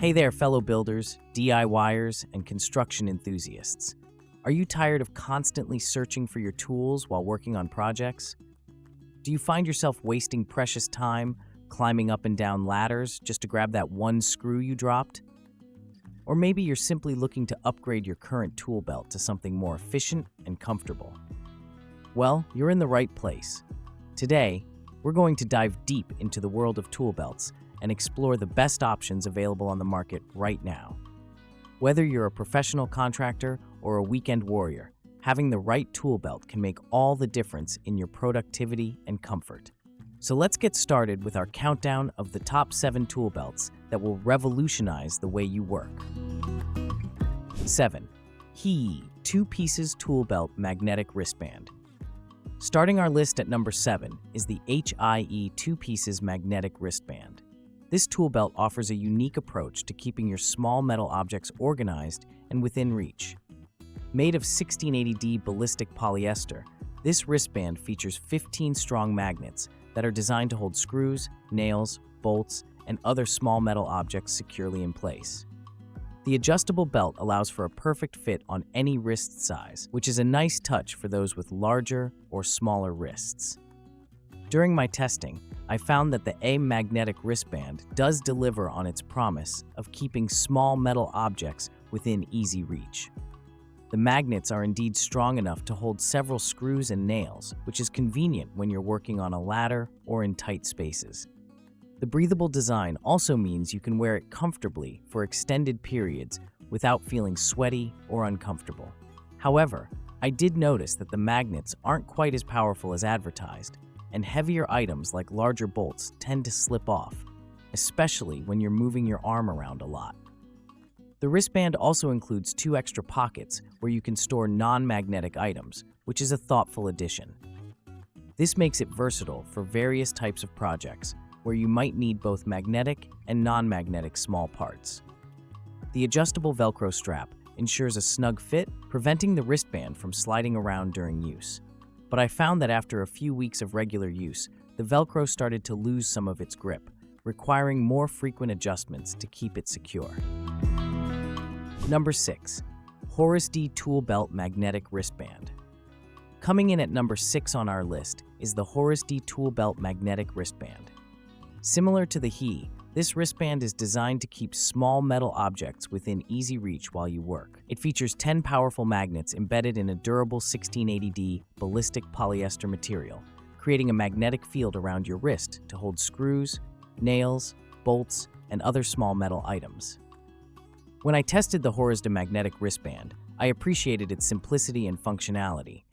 Hey there, fellow builders, DIYers, and construction enthusiasts. Are you tired of constantly searching for your tools while working on projects? Do you find yourself wasting precious time climbing up and down ladders just to grab that one screw you dropped? Or maybe you're simply looking to upgrade your current tool belt to something more efficient and comfortable. Well, you're in the right place. Today, we're going to dive deep into the world of tool belts and explore the best options available on the market right now. Whether you're a professional contractor or a weekend warrior, having the right tool belt can make all the difference in your productivity and comfort. So let's get started with our countdown of the top 7 tool belts that will revolutionize the way you work. 7. HIEEY 2 Pieces Tool Belt Magnetic Wristband. Starting our list at number 7 is the HIEEY 2 Pieces Magnetic Wristband. This tool belt offers a unique approach to keeping your small metal objects organized and within reach. Made of 1680D ballistic polyester, this wristband features 15 strong magnets that are designed to hold screws, nails, bolts, and other small metal objects securely in place. The adjustable belt allows for a perfect fit on any wrist size, which is a nice touch for those with larger or smaller wrists. During my testing, I found that the magnetic wristband does deliver on its promise of keeping small metal objects within easy reach. The magnets are indeed strong enough to hold several screws and nails, which is convenient when you're working on a ladder or in tight spaces. The breathable design also means you can wear it comfortably for extended periods without feeling sweaty or uncomfortable. However, I did notice that the magnets aren't quite as powerful as advertised, and heavier items like larger bolts tend to slip off, especially when you're moving your arm around a lot. The wristband also includes 2 extra pockets where you can store non-magnetic items, which is a thoughtful addition. This makes it versatile for various types of projects where you might need both magnetic and non-magnetic small parts. The adjustable Velcro strap ensures a snug fit, preventing the wristband from sliding around during use. But I found that after a few weeks of regular use, the Velcro started to lose some of its grip, requiring more frequent adjustments to keep it secure. Number 6. HORUSDY Tool Belt Magnetic Wristband. Coming in at number 6 on our list is the HORUSDY Tool Belt Magnetic Wristband. Similar to the HIEEY, this wristband is designed to keep small metal objects within easy reach while you work. It features 10 powerful magnets embedded in a durable 1680D ballistic polyester material, creating a magnetic field around your wrist to hold screws, nails, bolts, and other small metal items. When I tested the HORUSDY magnetic wristband, I appreciated its simplicity and functionality.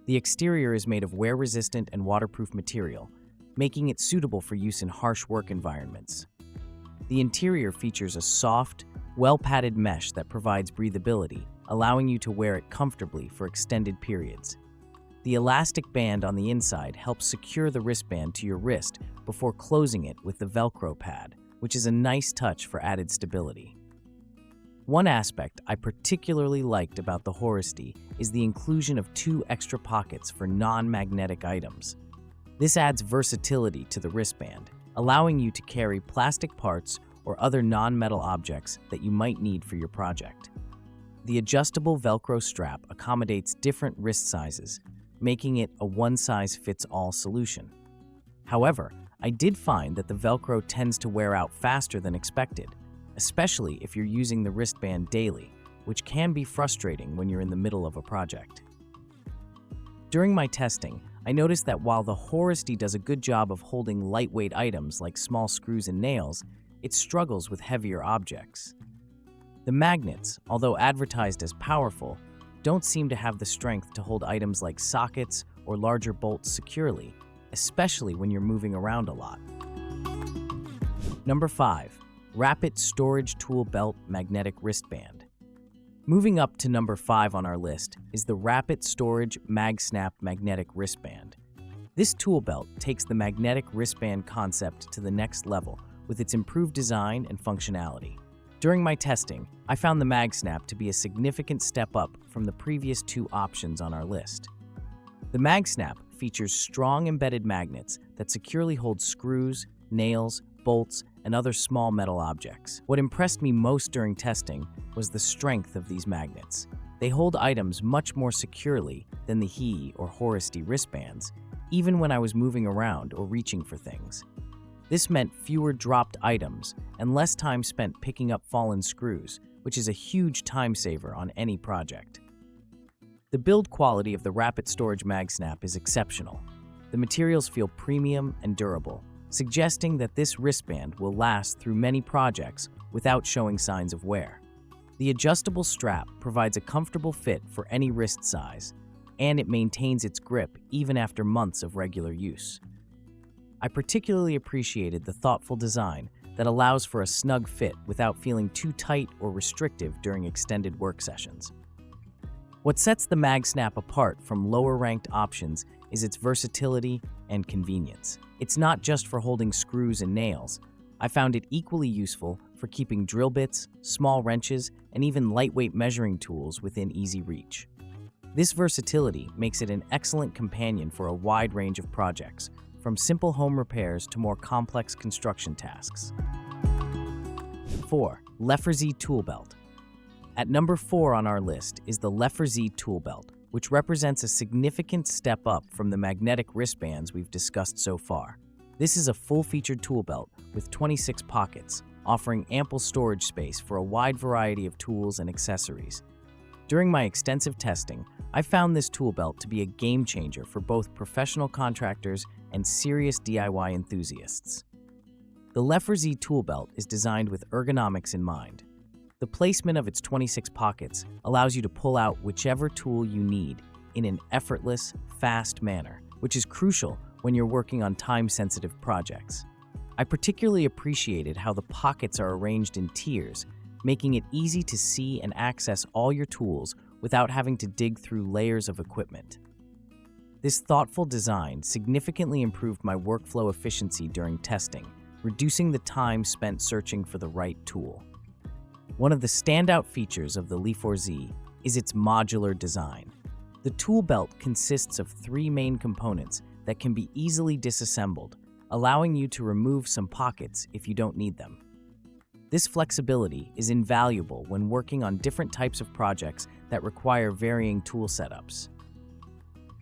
The exterior is made of wear-resistant and waterproof material, making it suitable for use in harsh work environments. The interior features a soft, well-padded mesh that provides breathability, allowing you to wear it comfortably for extended periods. The elastic band on the inside helps secure the wristband to your wrist before closing it with the Velcro pad, which is a nice touch for added stability. One aspect I particularly liked about the HORUSDY is the inclusion of 2 extra pockets for non-magnetic items. This adds versatility to the wristband, allowing you to carry plastic parts or other non-metal objects that you might need for your project. The adjustable Velcro strap accommodates different wrist sizes, making it a one-size-fits-all solution. However, I did find that the Velcro tends to wear out faster than expected, especially if you're using the wristband daily, which can be frustrating when you're in the middle of a project. During my testing, I noticed that while the HORUSDY does a good job of holding lightweight items like small screws and nails, it struggles with heavier objects. The magnets, although advertised as powerful, don't seem to have the strength to hold items like sockets or larger bolts securely, especially when you're moving around a lot. Number 5. Rapid Storage Tool Belt Magnetic Wristband. Moving up to number 5 on our list is the Rapid Storage MagSnap Magnetic Wristband. This tool belt takes the magnetic wristband concept to the next level with its improved design and functionality. During my testing, I found the MagSnap to be a significant step up from the previous 2 options on our list. The MagSnap features strong embedded magnets that securely hold screws, nails, bolts, and other small metal objects. What impressed me most during testing was the strength of these magnets. They hold items much more securely than the HIEEY or HORUSDY wristbands, even when I was moving around or reaching for things. This meant fewer dropped items and less time spent picking up fallen screws, which is a huge time saver on any project. The build quality of the Rapid Storage MagSnap is exceptional. The materials feel premium and durable, suggesting that this wristband will last through many projects without showing signs of wear. The adjustable strap provides a comfortable fit for any wrist size, and it maintains its grip even after months of regular use. I particularly appreciated the thoughtful design that allows for a snug fit without feeling too tight or restrictive during extended work sessions. What sets the MagSnap apart from lower-ranked options is its versatility and convenience. It's not just for holding screws and nails. I found it equally useful for keeping drill bits, small wrenches, and even lightweight measuring tools within easy reach. This versatility makes it an excellent companion for a wide range of projects, from simple home repairs to more complex construction tasks. 4. LEFOR Tool Belt. At number 4 on our list is the LEFOR Tool Belt, which represents a significant step up from the magnetic wristbands we've discussed so far. This is a full-featured tool belt with 26 pockets, offering ample storage space for a wide variety of tools and accessories. During my extensive testing, I found this tool belt to be a game changer for both professional contractors and serious DIY enthusiasts. The LEFOR tool belt is designed with ergonomics in mind. The placement of its 26 pockets allows you to pull out whichever tool you need in an effortless, fast manner, which is crucial when you're working on time-sensitive projects. I particularly appreciated how the pockets are arranged in tiers, making it easy to see and access all your tools without having to dig through layers of equipment. This thoughtful design significantly improved my workflow efficiency during testing, reducing the time spent searching for the right tool. One of the standout features of the LEFOR is its modular design. The tool belt consists of 3 main components that can be easily disassembled, allowing you to remove some pockets if you don't need them. This flexibility is invaluable when working on different types of projects that require varying tool setups.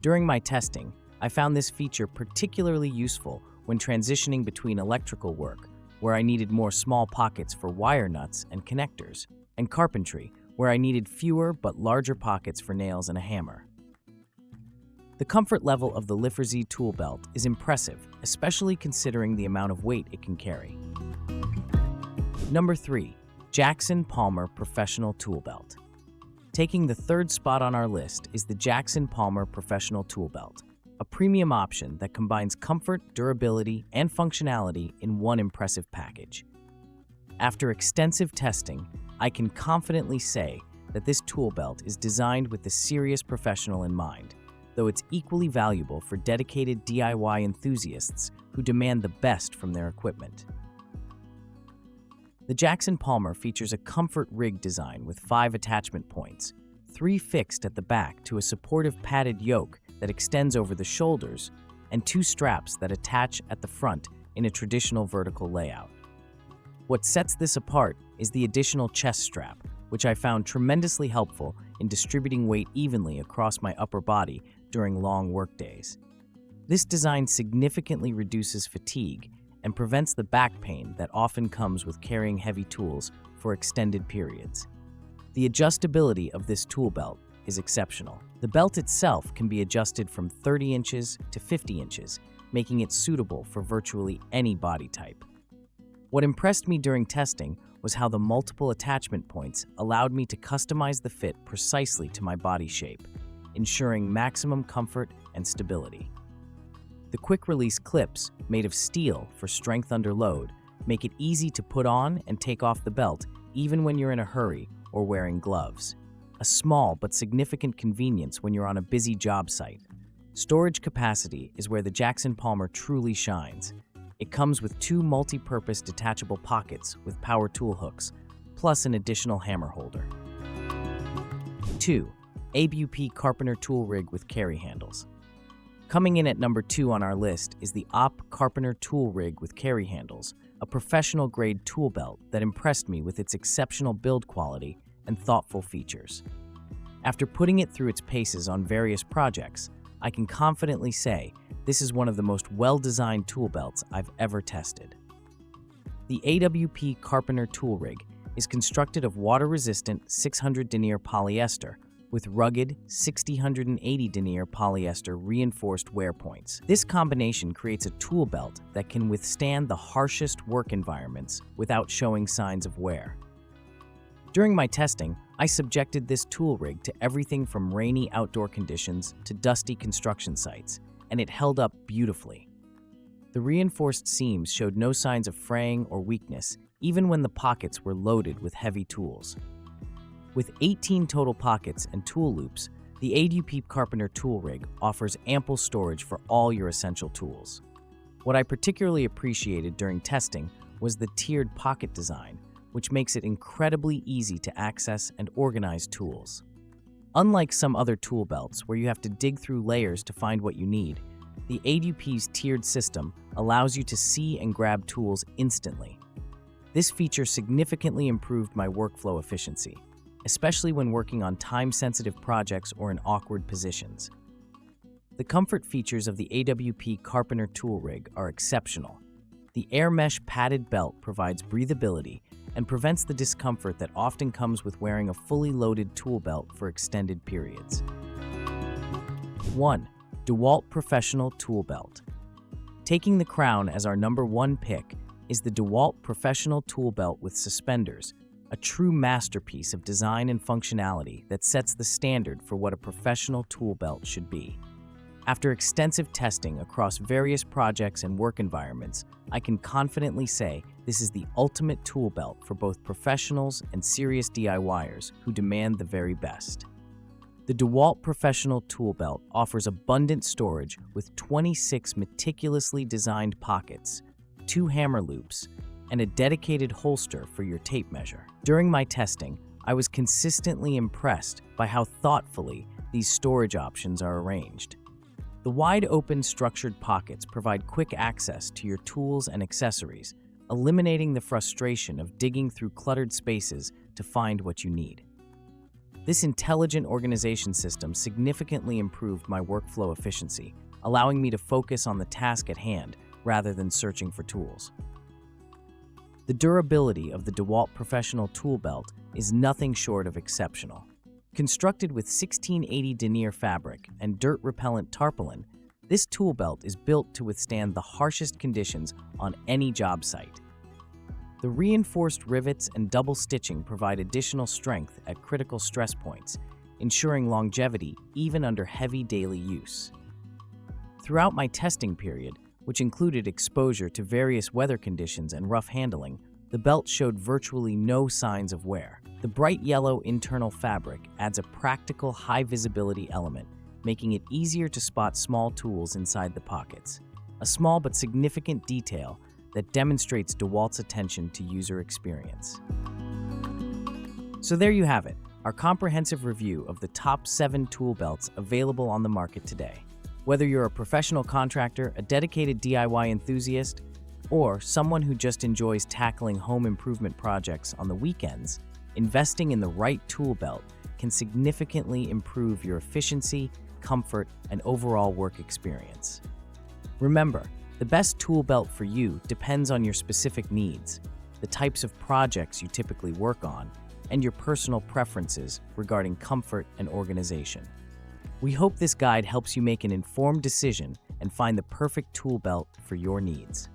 During my testing, I found this feature particularly useful when transitioning between electrical work, where I needed more small pockets for wire nuts and connectors, and carpentry, where I needed fewer but larger pockets for nails and a hammer. The comfort level of the LEFOR tool belt is impressive, especially considering the amount of weight it can carry. Number 3. Jackson Palmer Professional Tool Belt. Taking the 3rd spot on our list is the Jackson Palmer Professional Tool Belt, a premium option that combines comfort, durability, and functionality in one impressive package. After extensive testing, I can confidently say that this tool belt is designed with the serious professional in mind, though it's equally valuable for dedicated DIY enthusiasts who demand the best from their equipment. The Jackson Palmer features a comfort rig design with 5 attachment points, 3 fixed at the back to a supportive padded yoke that extends over the shoulders, and 2 straps that attach at the front in a traditional vertical layout. What sets this apart is the additional chest strap, which I found tremendously helpful in distributing weight evenly across my upper body during long workdays. This design significantly reduces fatigue and prevents the back pain that often comes with carrying heavy tools for extended periods. The adjustability of this tool belt is exceptional. The belt itself can be adjusted from 30 inches to 50 inches, making it suitable for virtually any body type. What impressed me during testing was how the multiple attachment points allowed me to customize the fit precisely to my body shape, ensuring maximum comfort and stability. The quick-release clips, made of steel for strength under load, make it easy to put on and take off the belt even when you're in a hurry or wearing gloves. A small but significant convenience when you're on a busy job site. Storage capacity is where the Jackson Palmer truly shines. It comes with 2 multi-purpose detachable pockets with power tool hooks, plus an additional hammer holder. 2. ABUP Carpenter Tool Rig with Carry Handles. Coming in at number 2 on our list is the Carpenter tool rig with carry handles, a professional-grade tool belt that impressed me with its exceptional build quality and thoughtful features. After putting it through its paces on various projects, I can confidently say this is one of the most well-designed tool belts I've ever tested. The AWP Carpenter tool rig is constructed of water-resistant 600 denier polyester with rugged 60-180 denier polyester reinforced wear points. This combination creates a tool belt that can withstand the harshest work environments without showing signs of wear. During my testing, I subjected this tool rig to everything from rainy outdoor conditions to dusty construction sites, and it held up beautifully. The reinforced seams showed no signs of fraying or weakness, even when the pockets were loaded with heavy tools. With 18 total pockets and tool loops, the AWP Carpenter tool rig offers ample storage for all your essential tools. What I particularly appreciated during testing was the tiered pocket design, which makes it incredibly easy to access and organize tools. Unlike some other tool belts where you have to dig through layers to find what you need, the AWP's tiered system allows you to see and grab tools instantly. This feature significantly improved my workflow efficiency, especially when working on time-sensitive projects or in awkward positions. The comfort features of the AWP Carpenter tool rig are exceptional. The air mesh padded belt provides breathability and prevents the discomfort that often comes with wearing a fully loaded tool belt for extended periods. 1. DEWALT Professional Tool Belt. Taking the crown as our number 1 pick is the DEWALT Professional Tool Belt with Suspenders, a true masterpiece of design and functionality that sets the standard for what a professional tool belt should be. After extensive testing across various projects and work environments, I can confidently say this is the ultimate tool belt for both professionals and serious DIYers who demand the very best. The DEWALT Professional Tool Belt offers abundant storage with 26 meticulously designed pockets, 2 hammer loops, and a dedicated holster for your tape measure. During my testing, I was consistently impressed by how thoughtfully these storage options are arranged. The wide-open structured pockets provide quick access to your tools and accessories, eliminating the frustration of digging through cluttered spaces to find what you need. This intelligent organization system significantly improved my workflow efficiency, allowing me to focus on the task at hand rather than searching for tools. The durability of the DEWALT Professional Tool Belt is nothing short of exceptional. Constructed with 1680 denier fabric and dirt-repellent tarpaulin, this tool belt is built to withstand the harshest conditions on any job site. The reinforced rivets and double stitching provide additional strength at critical stress points, ensuring longevity even under heavy daily use. Throughout my testing period, which included exposure to various weather conditions and rough handling, the belt showed virtually no signs of wear. The bright yellow internal fabric adds a practical high-visibility element, making it easier to spot small tools inside the pockets, a small but significant detail that demonstrates DEWALT's attention to user experience. So there you have it, our comprehensive review of the top 7 tool belts available on the market today. Whether you're a professional contractor, a dedicated DIY enthusiast, or someone who just enjoys tackling home improvement projects on the weekends, investing in the right tool belt can significantly improve your efficiency, comfort, and overall work experience. Remember, the best tool belt for you depends on your specific needs, the types of projects you typically work on, and your personal preferences regarding comfort and organization. We hope this guide helps you make an informed decision and find the perfect tool belt for your needs.